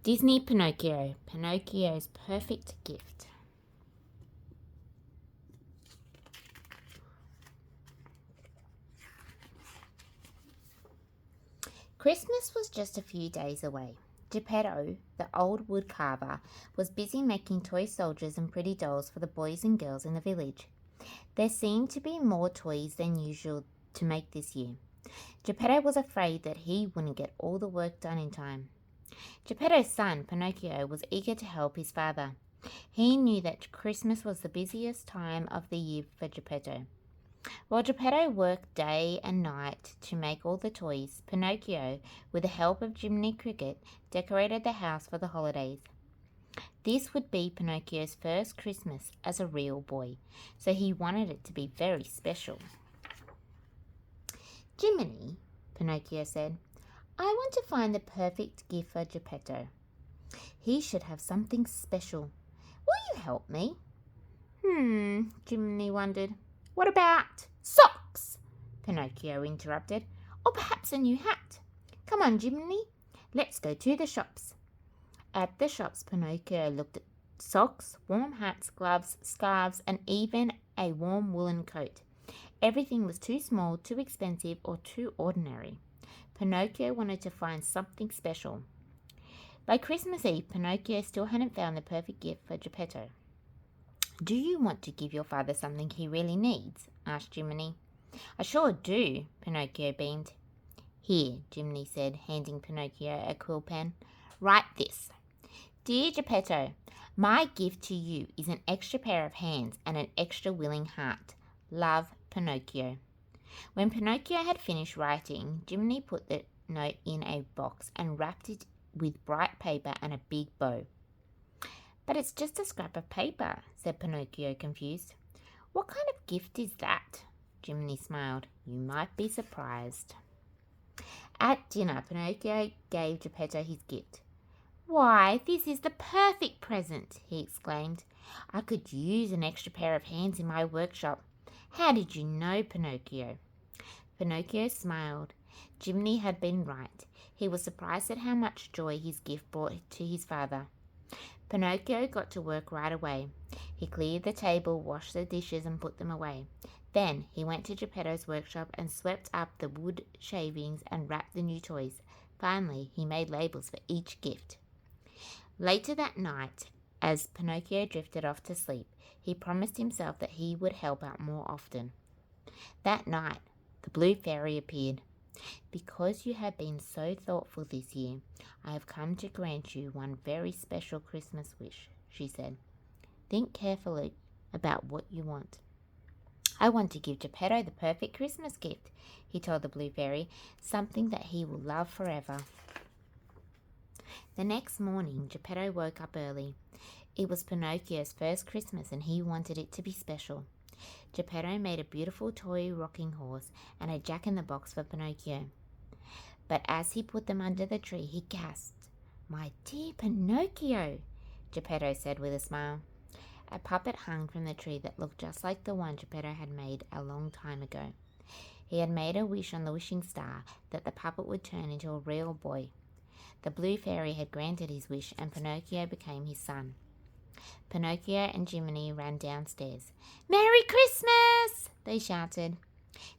Disney Pinocchio, Pinocchio's perfect gift. Christmas was just a few days away. Geppetto, the old wood carver, was busy making toy soldiers and pretty dolls for the boys and girls in the village. There seemed to be more toys than usual to make this year. Geppetto was afraid that he wouldn't get all the work done in time. Geppetto's son, Pinocchio, was eager to help his father. He knew that Christmas was the busiest time of the year for Geppetto. While Geppetto worked day and night to make all the toys, Pinocchio, with the help of Jiminy Cricket, decorated the house for the holidays. This would be Pinocchio's first Christmas as a real boy, so he wanted it to be very special. Jiminy, Pinocchio said, I want to find the perfect gift for Geppetto. He should have something special. Will you help me? Jiminy wondered. What about socks? Pinocchio interrupted. Or perhaps a new hat. Come on, Jiminy. Let's go to the shops. At the shops, Pinocchio looked at socks, warm hats, gloves, scarves, and even a warm woolen coat. Everything was too small, too expensive, or too ordinary. Pinocchio wanted to find something special. By Christmas Eve, Pinocchio still hadn't found the perfect gift for Geppetto. Do you want to give your father something he really needs? Asked Jiminy. I sure do, Pinocchio beamed. Here, Jiminy said, handing Pinocchio a quill pen. Write this. Dear Geppetto, my gift to you is an extra pair of hands and an extra willing heart. Love, Pinocchio. When Pinocchio had finished writing, Jiminy put the note in a box and wrapped it with bright paper and a big bow. But it's just a scrap of paper, said Pinocchio, confused. What kind of gift is that? Jiminy smiled. You might be surprised. At dinner, Pinocchio gave Geppetto his gift. Why, this is the perfect present, he exclaimed. I could use an extra pair of hands in my workshop. How did you know, Pinocchio? Pinocchio smiled. Jiminy had been right. He was surprised at how much joy his gift brought to his father. Pinocchio got to work right away. He cleared the table, washed the dishes, and put them away. Then he went to Geppetto's workshop and swept up the wood shavings and wrapped the new toys. Finally, he made labels for each gift. Later that night, as Pinocchio drifted off to sleep, he promised himself that he would help out more often. That night, the Blue Fairy appeared. Because you have been so thoughtful this year, I have come to grant you one very special Christmas wish, she said. Think carefully about what you want. I want to give Geppetto the perfect Christmas gift, he told the Blue Fairy, something that he will love forever. The next morning, Geppetto woke up early. It was Pinocchio's first Christmas and he wanted it to be special. Geppetto made a beautiful toy rocking horse and a jack-in-the-box for Pinocchio. But as he put them under the tree, he gasped. My dear Pinocchio, Geppetto said with a smile. A puppet hung from the tree that looked just like the one Geppetto had made a long time ago. He had made a wish on the wishing star that the puppet would turn into a real boy. The Blue Fairy had granted his wish and Pinocchio became his son. Pinocchio and Jiminy ran downstairs. Merry Christmas! They shouted.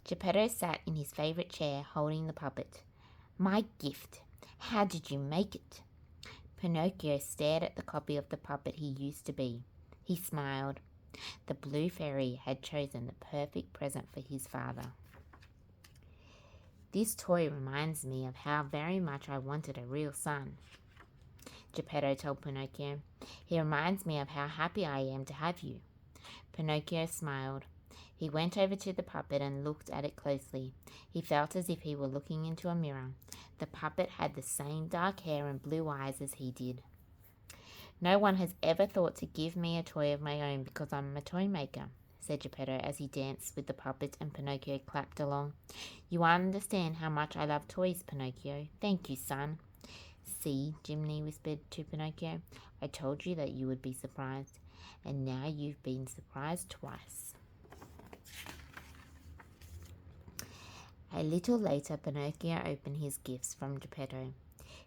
Geppetto sat in his favourite chair holding the puppet. My gift. How did you make it? Pinocchio stared at the copy of the puppet he used to be. He smiled. The Blue Fairy had chosen the perfect present for his father. This toy reminds me of how very much I wanted a real son, Geppetto told Pinocchio. He reminds me of how happy I am to have you. Pinocchio smiled. He went over to the puppet and looked at it closely. He felt as if he were looking into a mirror. The puppet had the same dark hair and blue eyes as he did. No one has ever thought to give me a toy of my own because I'm a toy maker, said Geppetto as he danced with the puppet and Pinocchio clapped along. You understand how much I love toys, Pinocchio. Thank you, son. See, Jiminy whispered to Pinocchio, I told you that you would be surprised, and now you've been surprised twice. A little later, Pinocchio opened his gifts from Geppetto.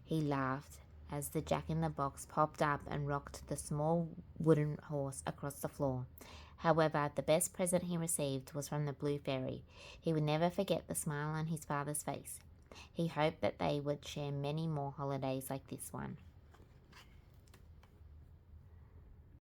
He laughed. as the Jack-in-the-Box popped up and rocked the small wooden horse across the floor. However, the best present he received was from the Blue Fairy. He would never forget the smile on his father's face. He hoped that they would share many more holidays like this one.